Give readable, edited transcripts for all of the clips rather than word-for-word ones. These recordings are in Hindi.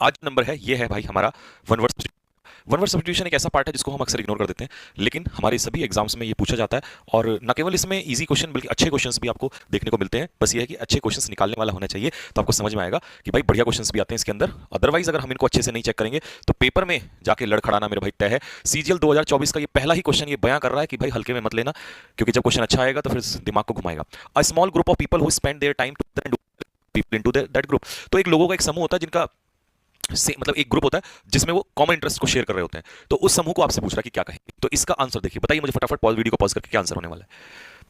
आज नंबर है ये है भाई हमारा वन वर्ड सब्स्टिट्यूशन एक ऐसा पार्ट है जिसको हम अक्सर इग्नोर कर देते हैं, लेकिन हमारे सभी एग्जाम्स में ये पूछा जाता है। और न केवल इसमें इजी क्वेश्चन बल्कि अच्छे क्वेश्चंस भी आपको देखने को मिलते हैं। बस ये है कि अच्छे क्वेश्चंस निकालने वाला होना चाहिए, तो आपको समझ में आएगा कि भाई बढ़िया क्वेश्चंस भी आते हैं इसके अंदर। अदरवाइज अगर हम इनको अच्छे से नहीं चेक करेंगे तो पेपर में जाके लड़खड़ाना मेरे भाई तय है। सीजीएल 2024 का ये पहला ही क्वेश्चन ये बयां कर रहा है कि भाई हल्के में मत लेना, क्योंकि जब क्वेश्चन अच्छा आएगा तो फिर दिमाग को घुमाएगा। A small group of people who spend their time to people into that group. तो एक लोगों का एक समूह होता है जिनका से मतलब एक ग्रुप होता है जिसमें वो कॉमन इंटरेस्ट को शेयर कर रहे होते हैं। तो उस समूह को आपसे पूछ रहा है कि क्या कहेंगे, तो इसका आंसर देखिए, बताइए मुझे फटाफट पॉज वीडियो को पॉज करके क्या आंसर होने वाला है।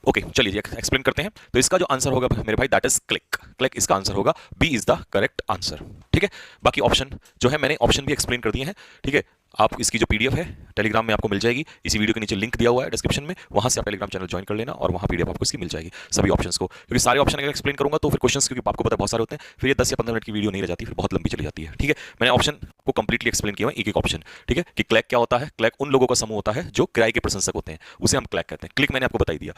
ओके चलिए एक्सप्लेन करते हैं। तो इसका जो आंसर होगा मेरे भाई दैट इज क्लिक। क्लिक इसका आंसर होगा, B is the correct answer. ठीक है, बाकी ऑप्शन जो है मैंने ऑप्शन भी एक्सप्लेन कर दिए हैं। ठीक है, आप इसकी जो पीडीएफ है टेलीग्राम में आपको मिल जाएगी, इसी वीडियो के नीचे लिंक दिया हुआ है डिस्क्रिप्शन में, वहां से आप टेलीग्राम चैनल ज्वाइन कर लेना और वहां पीडीएफ आपको इसकी मिल जाएगी सभी ऑप्शंस को। क्योंकि सारे ऑप्शन अगर एक्सप्लेन करूंगा तो फिर क्वेश्चंस, क्योंकि आपको पता है बहुत सारे होते हैं, फिर ये 10 या 15 मिनट की वीडियो नहीं रह जाती, फिर बहुत लंबी चली जाती है। ठीक है, मैंने ऑप्शन को कंप्लीटली एक्सप्लेन किया है, एक एक ऑप्शन। ठीक है, कि क्लैक क्या होता है। क्लैक उन लोगों का समूह होता है जो किराए के प्रशंसक होते हैं, उसे हम क्लैक कहते हैं। क्लिक मैंने आपको बता दिया।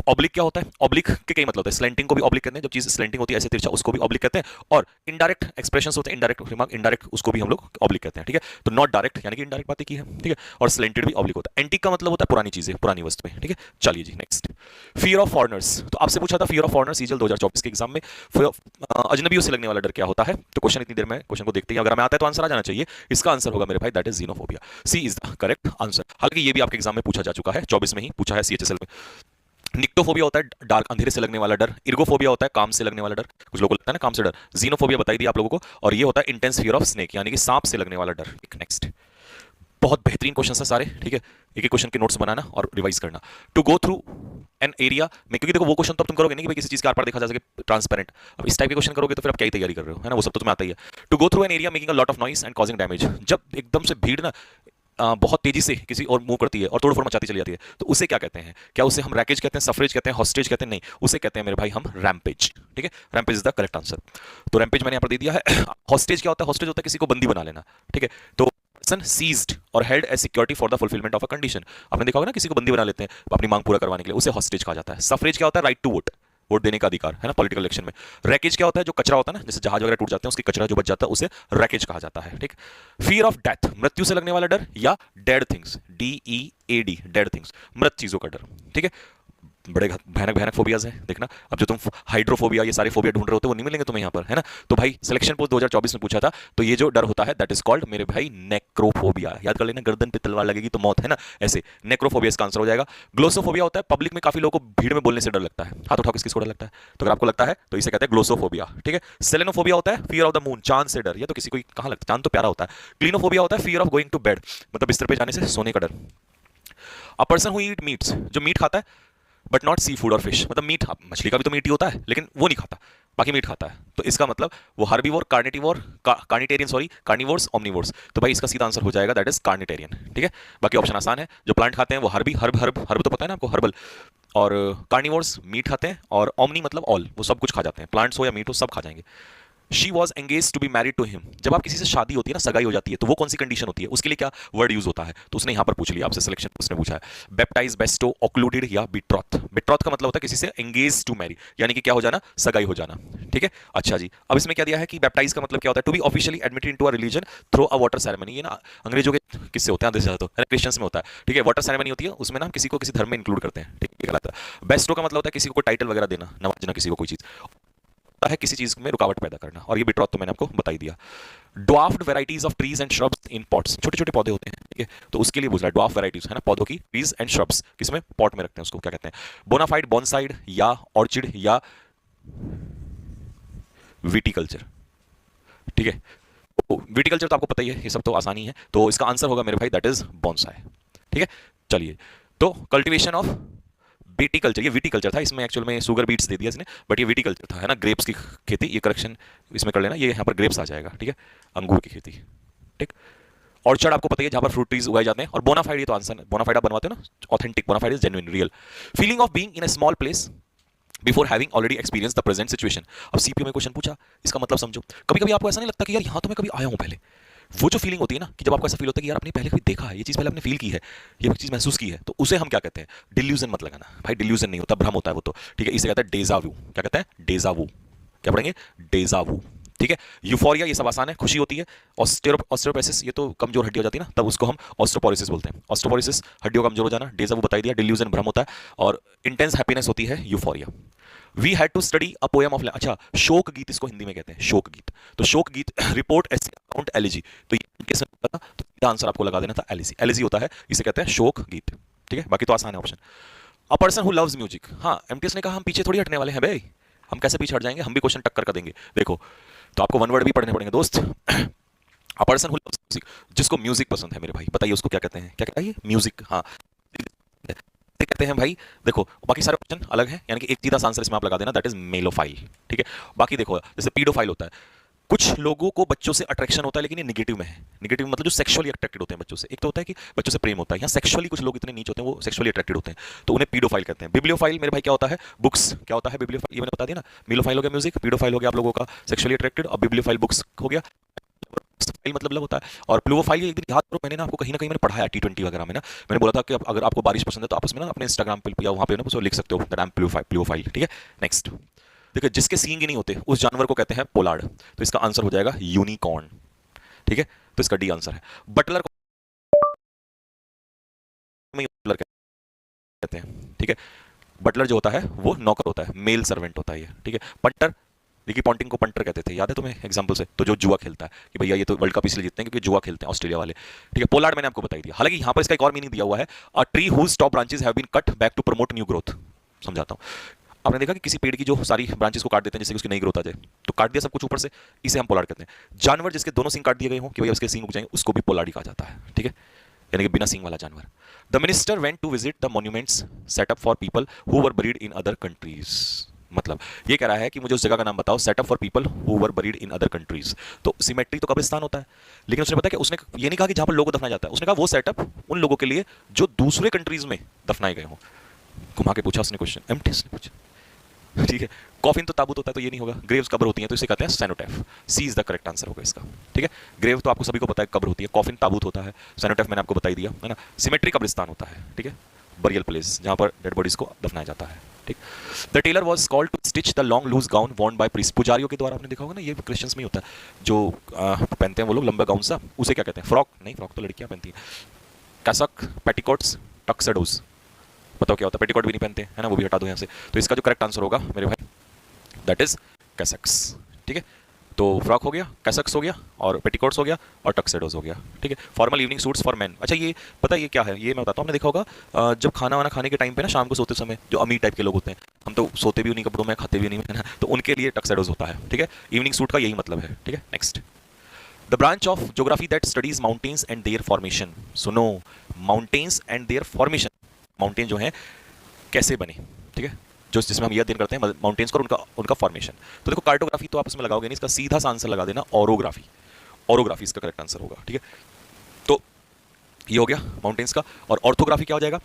ऑब्लिक क्या होता है, ऑब्लिक के कई मतलब होते हैं। स्लैंटिंग को भी ऑब्लिक कहते हैं, जब चीज स्लैंटिंग होती है ऐसे तिरछा, उसको भी ऑब्लिक कहते हैं। और इनडायरेक्ट एक्सप्रेशंस होते हैं, इनडायरेक्ट रिमार्क, इनडायरेक्ट, उसको भी हम लोग ऑब्लिक कहते हैं। ठीक है, तो नॉट डायरेक्ट यानी कि इनडायरेक्ट बातें की है। ठीक है, और स्लैंटेड भी ऑब्लिक होता है। एंटीक का मतलब होता है पुरानी चीजें, पुरानी वस्तुएं। ठीक है, चलिए जी नेक्स्ट। फियर ऑफ फॉरेनर्स, तो आपसे पूछा था फियर ऑफ फॉरेनर्स सीजीएल 2024 के एग्जाम में, अजनबियों से लगने वाला डर क्या होता है। तो क्वेश्चन इतनी देर में क्वेश्चन को देखते ही अगर हमें आता है तो आंसर आ जाना चाहिए। इसका आंसर होगा मेरे भाई that is xenophobia. C is the correct answer. हालांकि ये भी आपके एग्जाम में पूछा जा चुका है, 24 में ही पूछा है सीएचएसएल में। निक्टोफोबिया होता है डार्क अंधेरे से लगने वाला डर। इर्गोफोबिया होता है काम से लगने वाला डर, कुछ लोगों को लगता है ना काम से डर। जीनोफोबिया बताई दी आप लोगों को, और ये होता है इंटेंस फियर ऑफ स्नेक यानी कि सांप से लगने वाला डर। नेक्स्ट, बहुत बेहतरीन क्वेश्चन है सारे। ठीक है, एक एक क्वेश्चन के नोट्स बनाना और रिवाइज करना। To go through an area में, क्योंकि देखो वो क्वेश्चन तो तुम करोगे नहीं कि भाई किसी चीज का आर पार देखा जा सके ट्रांसपेरेंट। अब इस टाइप के क्वेश्चन करोगे तो फिर आप क्या ही तैयारी कर रहे हो, है ना, वो सब तो तुम्हें आता ही है। To go through an area making a lot of noise and causing damage, जब एकदम से भीड़ ना बहुत तेजी से किसी और मूव करती है और तोड़ फोड़ मचाती चली जाती है, तो उसे क्या कहते हैं। क्या उसे हम रैकेज कहते हैं, सफरेज कहते हैं, हॉस्टेज कहते हैं? नहीं, उसे कहते हैं मेरे भाई हम रैम्पेज। ठीक है, rampage is the correct answer. तो रैम्पेज मैंने यहां पर दे दिया है। हॉस्टेज क्या होता है, हॉस्टेज होता है किसी को बंदी बना लेना। ठीक है, तो पर्सन सीज्ड और held as security for the fulfilment of a condition. आपने देखा होगा ना, किसी को बंदी बना लेते हैं अपनी मांग पूरा करवाने के लिए, उसे हॉस्टेज कहा जाता है। सफरेज क्या होता है, राइट टू वोट, वोट देने का अधिकार, है ना, पॉलिटिकल इलेक्शन में। रैकेज क्या होता है, जो कचरा होता है ना, जैसे जहाज वगैरह टूट जाते हैं उसकी कचरा जो बच जाता है उसे रैकेज कहा जाता है। ठीक, फियर ऑफ डेथ, मृत्यु से लगने वाला डर, या dead things, DEAD, dead things, मृत चीजों का डर। ठीक है, बड़े भयानक भयानक फोबियाज हैं, देखना। अब जो तुम हाइड्रोफोबिया ये सारे फोबिया ढूंढ रहे होते वो नहीं मिलेंगे तुम्हें यहाँ पर, है ना। तो भाई सिलेक्शन पोस्ट 2024 में पूछा था, तो ये जो डर होता है दैट इज कॉल्ड मेरे भाई नेक्रोफोबिया। याद कर लेना, गर्दन पे तलवार लगेगी तो मौत, है ना, ऐसे नेक्रोफोबिया इसका आंसर हो जाएगा। ग्लोसोफोबिया होता है पब्लिक में काफी लोगों को भीड़ में बोलने से डर लगता है। हाथ उठाओ किसको डर लगता है, तो अगर आपको लगता है तो इसे कहते हैं ग्लोसोफोबिया। ठीक है, सेलेनोफोबिया होता है फियर ऑफ द मून, चांद से डर। ये तो किसी को कहां लगता है, चांद तो प्यारा होता है। क्लीनोफोबिया होता है fear of going to bed, मतलब बिस्तर पे जाने से, सोने का डर। A person who eat meats, जो मीट खाता है बट नॉट सी फूड और फिश, मतलब मीट, मछली का भी तो मीट ही होता है लेकिन वो नहीं खाता, बाकी मीट खाता है, तो इसका मतलब वो हार्बीवोर, कार्निटिवोर, कार्निटेरियन, सॉरी, कार्निवोर्स, ओमनिवोर्स। तो भाई इसका सीधा आंसर हो जाएगा दैट इज कार्निटेरियन। ठीक है, बाकी ऑप्शन आसान है। जो प्लांट खाते हैं वो हर्बी, हर्ब हर्ब हर्ब तो पता है ना आपको, हर्बल। और कार्निवोर्स मीट खाते हैं, और ओमनी मतलब ऑल, वो सब कुछ खा जाते हैं, प्लांट्स हो या मीट हो सब खा जाएंगे। She was engage to be married to him, जब आप किसी से शादी होती है ना, सगाई हो जाती है, तो वो कौन सी कंडीशन होती है, उसके लिए क्या वर्ड यूज होता है, तो उसने यहां पर पूछ लिया आपसे, सिलेक्शन उसने पूछा है। बैप्टाइज, बेस्टो, ऑक्लूडेड या बिट्रॉथ। बिट्रॉथ का मतलब होता है किसी से एंगेज टू मैरी, यानी कि क्या हो जाना, सगाई हो जाना। ठीक है, अच्छा जी, अब इसमें क्या दिया है कि बैप्टाइज का मतलब क्या होता है, to be officially admitted into a religion through a water ceremony. ये ना अंग्रेजों के किससे होते हैं, तो क्रिश्चियंस में होता है। ठीक है, वाटर सेरेमनी होती है, उसमें ना किसी को किसी धर्म में इंक्लूड करते हैं। ठीक है, कहलाता है। बेस्टो का मतलब होता है किसी को टाइटल वगैरह देना, नवाजना किसी को कोई चीज है, किसी चीज में रुकावट पैदा करना, और ये बिट्रॉथ तो मैंने आपको बता ही दिया। Dwarfed varieties of trees and shrubs in pots, छोटे छोटे पौधे होते हैं। ठीक है, तो उसके लिए पूछ रहा है, ड्वार्फ वैराइटीज है ना पौधों की, ट्रीज एंड श्रब्स किसमें, पॉट में रखते हैं, उसको क्या कहते हैं। बोनाफाइड, बॉनसाइड या ऑर्चिड या विटिकल्चर। ठीक है, विटिकल्चर तो आपको पता ही है, ये सब तो आसानी है, तो इसका आंसर होगा मेरे भाई दैट इज बॉन्साई। ठीक है, चलिए, तो कल्टीवेशन ऑफ विटिकल्चर, ये विटिकल्चर था, इसमें एक्चुअल में शुगर बीट्स दे दिया इसने, बट ये विटिकल्चर था, है ना, ग्रेप्स की खेती। ये करेक्शन इसमें कर लेना, ये यहाँ पर ग्रेप्स आ जाएगा। ठीक है, अंगूर की खेती। ठीक, ऑर्चर्ड आपको पता ही है, जहां पर फ्रूट ट्रीज उगाए जाते हैं। और बोनाफाइड, ये तो आंसर, बोनाफाइड आप बनवाते हो ना, authentic, bona fide is genuine, real. Feeling of being in a small place before having already experience the present situation. अब सीपीयू में क्वेश्चन पूछा, इसका मतलब समझो। कभी कभी आपको ऐसा नहीं लगता कि यार यहाँ तो मैं कभी आया हूँ पहले, वो जो फीलिंग होती है ना, कि जब आपको ऐसा फील होता है कि यार आपने पहले कभी देखा है, ये चीज पहले आपने फील की है, ये चीज महसूस की है, तो उसे हम क्या कहते हैं, डिल्यूजन मत लगाना भाई, डिल्यूजन नहीं होता, भ्रम होता है वो तो। ठीक है, इसे कहते हैं डेजावू। क्या कहते हैं, डेजावू। क्या पढ़ेंगे, डेजावू। ठीक है। यूफोरिया ये सब आसान है, खुशी होती है। ऑस्टियोपेसिस ये तो कमजोर हड्डी हो जाती है ना, तब उसको हम ऑस्टियोपोरोसिस बोलते हैं। ऑस्टियोपोरोसिस हड्डियों का कमजोर हो जाना, डेजा वो बता दिया, डिल्यूजन भ्रम होता है, और इंटेंस हैप्पीनेस होती है euphoria. We had to study a poem of, अच्छा शोक गीत इसको हिंदी में कहते हैं, शोक गीत। तो शोक गीत रिपोर्ट अकाउंट एलिजी, तो ये कैसे पता, तो सीधा आंसर आपको लगा देना था एलिजी। एलिजी होता है, इसे कहते हैं शोक गीत। ठीक है, बाकी तो आसान है option. A person who loves music, हाँ एमटीएस ने कहा हम पीछे थोड़ी हटने वाले हैं भाई, हम कैसे पीछे हट जाएंगे, हम भी क्वेश्चन टक्कर कर देंगे। देखो तो आपको वन वर्ड भी पढ़ने पड़ेंगे दोस्त। अ पर्सन हु लव्स म्यूजिक, जिसको म्यूजिक पसंद है मेरे भाई, बताइए उसको क्या कहते हैं, क्या कहता है ये, म्यूजिक। हाँ कहते हैं भाई। देखो बाकी सारे ऑप्शन अलग हैं, यानी कि एक सीधा आंसर इसमें आप लगा देना, दैट इज मेलोफाइल। ठीक है, बाकी देखो जैसे पीडोफाइल होता है, कुछ लोगों को बच्चों से अट्रैक्शन होता है, लेकिन ये निगेटिव में है। निगेटिव मतलब जो सेक्सुअली अट्रैक्टेड होते हैं बच्चों से। एक तो होता है कि बच्चों से प्रेम होता है, यहाँ सेक्सुअली कुछ लोग इतने नीच होते हैं, वो सेक्सुअली अट्रैक्टेड होते हैं, तो उन्हें पीडोफाइल कहते हैं। बिब्लियोफाइल मेरे भाई क्या होता है, बुक्स। क्या होता है बिब्लियोफाइल, ये मैंने बता दिया ना। मेलोफाइल हो गया म्यूजिक, पीडोफाइल हो गया आप लोगों का सेक्सुअली अट्रैक्टेड, और बिब्लियोफाइल बुक्स हो गया। फाइल मतलब लव होता है। और प्लूवोफाइल एक दिन याद करो, मैंने ना आपको कहीं ना कहीं मैंने पढ़ाया T20 वगैरह में ना, मैंने बोला था कि अगर आपको बारिश पसंद है तो आपस में ना अपने इंस्टाग्राम पे या वहां पे ना लिख सकते हो दैट आई एम प्लूवोफाइल। ठीक है, नेक्स्ट देखो, जिसके सींग ही नहीं होते उस जानवर को कहते हैं पोलार्ड, तो इसका आंसर हो जाएगा यूनिकॉर्न। ठीक है, तो इसका डी आंसर है। बटलर बटलर कहते हैं। ठीक है, बटलर जो होता है वो नौकर होता है, मेल सर्वेंट होता है ये। ठीक है, पंटर, रिकी पॉन्टिंग को पंटर कहते थे, याद है तुम्हें एग्जांपल से, तो जो जुआ खेलता है कि भैया ये तो वर्ल्ड कप इसलिए जीतते हैं क्योंकि जुआ खेलते हैं ऑस्ट्रेलिया वाले। ठीक है, पोलार्ड मैंने आपको बता दिया। हालांकि यहाँ पर इसका एक और मीनिंग दिया हुआ है, a tree whose top branches have been cut back to promote new growth. समझाता हूँ। आपने देखा कि किसी पेड़ की जो सारी ब्रांचेस को काट देते हैं जिससे उसकी नई ग्रोथ आ जाए, तो काट दिया सब कुछ ऊपर से, इसे हम पोलार्ड कहते हैं। जानवर जिसके दोनों सींग काट दिए गए हों कि भैया उसके सींग उग जाएंगे, उसको भी पोलार्ड कहा जाता है। ठीक है, यानी कि बिना सींग वाला जानवर। The minister went to visit the monuments set up for people who were buried in other countries. मतलब ये कह रहा है कि मुझे उस जगह का नाम बताओ, setup for people who were buried in other countries. तो सिमेट्री तो कब्रिस्तान होता है, लेकिन उसने पता है कि उसने ये नहीं कहा कि जहां पर लोगों को दफनाया जाता है, उसने कहा वो सेटअप उन लोगों के लिए जो दूसरे कंट्रीज में दफनाए गए हों। घुमा के पूछा उसने क्वेश्चन, एमटीएस ने पूछा। ठीक है, कॉफिन तो ताबूत होता है तो ये नहीं होगा, ग्रेव्स कब्र होती हैं तो इसे कहते हैं सेनोटैफ। सी इज द करेक्ट आंसर होगा इसका। ठीक है, ग्रेव तो आपको सभी को पता है कब्र होती है, कॉफिन ताबूत होता है, सेनोटैफ मैंने आपको बता ही दिया है ना। सिमेट्री कब्रिस्तान होता है, ठीक है, बरियल प्लेस जहां पर डेड बॉडीज को दफनाया जाता है। ठीक, the tailor was called to stitch the long loose gown worn by priest. पुजारियों के द्वारा, आपने देखा होगा ना, ये क्रिश्चियंस में होता है, जो पहनते हैं वो लोग लंबा गाउन सा, उसे क्या कहते हैं, फ्रॉक नहीं, फ्रॉक तो लड़कियां पहनती हैं। कैसक, पेटिकोट्स, टक्सडोस। बताओ क्या होता है, पेटिकोट भी नहीं पहनते है ना, वो भी हटा दो यहाँ से। तो इसका जो करेक्ट आंसर होगा मेरे भाई, दैट इज कैसक्स। ठीक है, तो फ्रॉक हो गया, कैसक्स हो गया, और पेटिकोट्स हो गया, और टक्सेडोज हो गया। ठीक है, formal evening suits for man. अच्छा ये पता है ये क्या है, ये मैं बताता हूँ। आपने देखा होगा जब खाना वाना खाने के टाइम पे ना, शाम को सोते समय जो अमीर टाइप के लोग होते हैं, हम तो सोते भी उन्हीं कपड़ों में, खाते भी नहीं है ना, तो उनके लिए टक्सेडोज होता है। ठीक है, इवनिंग सूट का यही मतलब है। ठीक है, next, the branch of geography that studies mountains and their formation. सुनो, mountains and their formation, mountain जो है कैसे बने। ठीक है, जो जिसमें हम यह अध्ययन करते हैं माउंटेन्स को और उनका फॉर्मेशन। तो देखो कार्टोग्राफी तो आप इसमें लगाओगे नहीं, इसका सीधा सा आंसर लगा देना ऑरोग्राफी। ऑरोग्राफी इसका करेक्ट आंसर होगा। ठीक है, तो ये हो गया माउंटेन्स का। और ऑर्थोग्राफी क्या हो जाएगा,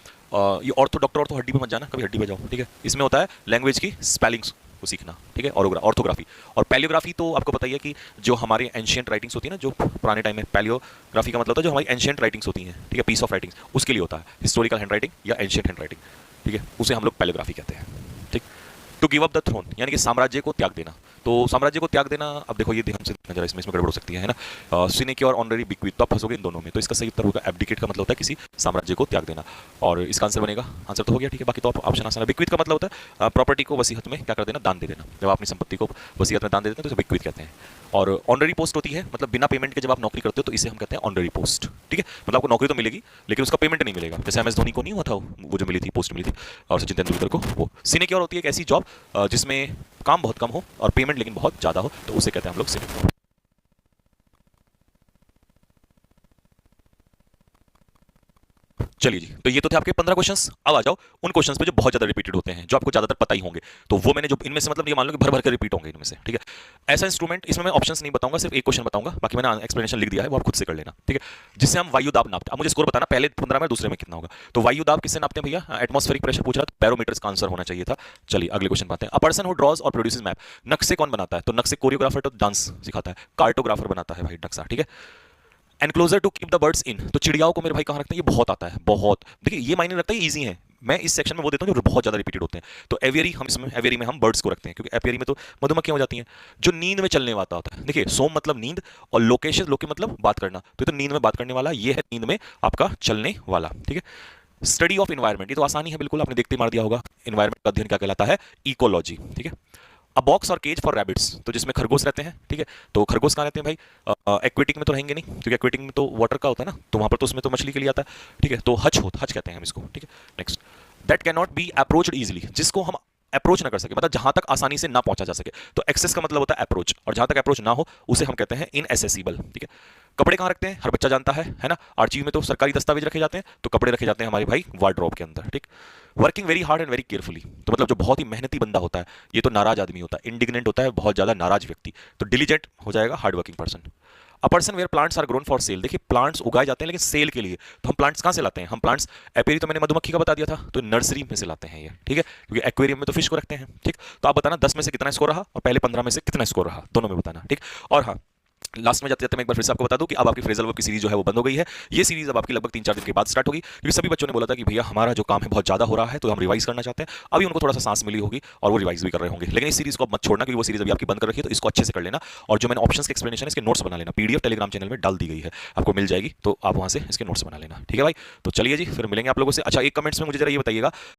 ये ऑर्थो डॉक्टर ऑर्थो हड्डी पे मत जाना, कभी हड्डी पे जाओ। ठीक है, इसमें होता है लैंग्वेज की स्पेलिंग्स को सीखना। ठीक है, ऑर्थोग्राफी। और पैलियोग्राफी तो आपको पता ही है कि जो हमारे एंशियंट राइटिंग्स होती है ना, जो पुराने टाइम में, पैलियोग्राफी का मतलब होता है जो हमारी एंशियंट राइटिंग्स होती हैं। ठीक है, पीस ऑफ राइटिंग्स, उसके लिए होता है, हिस्टोरिकल हैंड राइटिंग या एंशियंट हैंड राइटिंग। ठीक है, उसे हम लोग पैलियोग्राफी कहते हैं। ठीक, to give up the throne, यानी कि साम्राज्य को त्याग देना। तो साम्राज्य को त्याग देना, अब देखो ये ध्यान से देखना जरा, इसमें गड़बड़ हो सकती है ना। सिनेकी और ऑनररी बिक्विट, तो आप फंसोगे इन दोनों में। तो इसका सही उत्तर होगा एब्डिकेट का मतलब होता है किसी साम्राज्य को त्याग देना, और इसका आंसर बनेगा, आंसर तो हो गया। ठीक है, बाकी तो ऑप्शन आसान है। बिक्विट का मतलब होता है प्रॉपर्टी को वसीयत में क्या कर देना, दान दे देना। जब आप अपनी संपत्ति को वसीयत में दान दे देते हैं तो इसे बिक्विट कहते हैं। और ऑनररी पोस्ट होती है, मतलब बिना पेमेंट के जब आप नौकरी करते हो तो इसे हम कहते हैं ऑनररी पोस्ट। ठीक है, मतलब आपको नौकरी तो मिलेगी लेकिन उसका पेमेंट नहीं मिलेगा। जैसे MS धोनी को नहीं हुआ था वो जो मिली थी, पोस्ट मिली थी, और सचिन तेंदुलकर को वो। सिनेकी और होती है एक ऐसी जॉब जिसमें काम बहुत कम हो और पेमेंट लेकिन बहुत ज्यादा हो, तो उसे कहते हैं हम लोग सिनेकी। चलिए जी, तो ये तो थे आपके 15 क्वेश्चंस। अब आ जाओ उन क्वेश्चंस पे जो बहुत ज्यादा रिपीटेड होते हैं, जो आपको ज्यादातर पता ही होंगे। तो वो मैंने जो इनमें से, मतलब ये मान लो कि भर भर कर रिपीट होंगे इनमें से। ठीक है, ऐसा इंस्ट्रूमेंट, इसमें मैं ऑप्शंस नहीं बताऊंगा, सिर्फ एक क्वेश्चन बताऊंगा, बाकी मैंने एक्सप्लेनेशन लिख दिया है, वो आप खुद से कर लेना। ठीक है, जिससे हम वायु दाब नापते हैं। अब मुझे स्कोर बताना, पहले 15 में दूसरे में कितना होगा। तो वायु दाब किससे नापते हैं भैया, एटमॉस्फेरिक प्रेशर पूछ रहा था, बैरोमीटर का आंसर होना चाहिए था। चलिए अगले क्वेश्चन पाते हैं। अ पर्सन हु ड्रॉज और प्रोड्यूसेस मैप, नक्शे कौन बनाता है, तो नक्शे कोरियोग्राफर तो डांस सिखाता है, कार्टोग्राफर बनाता है भाई नक्शा। ठीक है, enclosure to keep the birds in, तो चिड़ियाओं को मेरे भाई कहाँ रखते हैं, ये बहुत आता है, बहुत। देखिए ये मायने रखता है, इजी है, मैं इस सेक्शन में वो देता हूँ जो बहुत ज्यादा रिपीटेड होते हैं। तो एवियरी, हम इसमें एवियरी में हम बर्ड्स को रखते हैं, क्योंकि एपियरी में तो मधुमक्खियां हो जाती हैं। जो नींद में चलने वाला होता है, देखिए सोम मतलब नींद, और लोकेश, लोके मतलब बात करना, तो ये तो नींद में बात करने वाला, ये है नींद में आपका चलने वाला, ठीक है। स्टडी ऑफ इन्वायरमेंट, ये तो आसानी है बिल्कुल, आपने देखते ही मार दिया होगा। इन्वायरमेंट का अध्ययन क्या कहलाता है? इकोलॉजी, ठीक है। अ बॉक्स और केज फॉर रैबिट्स, तो जिसमें खरगोश रहते हैं, ठीक है। तो खरगोश कहाँ रहते हैं भाई? एक्वेटिक में तो रहेंगे नहीं, क्योंकि एक्वेटिक में तो वाटर का होता है ना, तो वहां पर तो उसमें तो मछली के लिए आता है, ठीक है। तो हच कहते हैं हम इसको, ठीक है। Next, that can not be approached easily, जिसको हम अप्रोच ना कर सके, मतलब जहां तक आसानी से ना पहुंचा जा सके। तो एक्सेस का मतलब होता है अप्रोच, और जहां तक अप्रोच ना हो उसे हम कहते हैं इनएसेसिबल, ठीक है। कपड़े कहाँ रखते हैं? हर बच्चा जानता है ना। आर्चीव में तो सरकारी दस्तावेज रखे जाते हैं, तो कपड़े रखे जाते हैं हमारे भाई वार्डरोब के अंदर, ठीक। Working very hard and very carefully, तो मतलब जो बहुत ही मेहनती बंदा होता है, ये तो नाराज आदमी होता है, इंडिग्नेंट होता है, बहुत ज्यादा नाराज व्यक्ति, तो डिलीजेंट हो जाएगा hard working person. A person where plants are grown for sale, देखिए प्लांट्स उगाए जाते हैं लेकिन सेल के लिए, तो हम प्लांट्स कहां से लाते हैं? हम प्लांट्स, एपेरी तो मैंने मधुमक्खी का बता दिया था, तो नर्सरी में से लाते हैं ये, ठीक है, क्योंकि एक्वेरियम में तो फिश को रखते हैं, ठीक। तो आप बताना 10 में से कितना स्कोर रहा, और पहले 15 में से कितना स्कोर रहा, दोनों में बताना, ठीक। और हाँ, लास्ट में जाते जाते मैं एक बार फिर से आपको बता दूं कि अब आपकी फ्रेजल वर्ब की सीरीज जो है वो बंद हो गई है। ये सीरीज अब आपकी लगभग 3-4 दिन के बाद स्टार्ट होगी, क्योंकि सभी बच्चों ने बोला था कि भैया हमारा जो काम है बहुत ज्यादा हो रहा है, तो हम रिवाइज करना चाहते हैं। अभी उनको थोड़ा सा सांस मिली होगी और वो रिवाइज भी कर रहे होंगे, लेकिन इस सीरीज को अब मत छोड़ना, क्योंकि वो सीरीज अभी आपकी बंद कर रखी है, तो इसको अच्छे से कर लेना। और जो मैंने ऑप्शंस के एक्सप्लेनेशन है, इसके नोट्स बना लेना, पीडीएफ टेलीग्राम चैनल में डाल दी गई है, आपको मिल जाएगी, तो आप वहां से इसके नोट्स बना लेना, ठीक है भाई। तो चलिए जी, फिर मिलेंगे आप लोगों से। अच्छा, एक कमेंट्स में मुझे जरा ये बताइएगा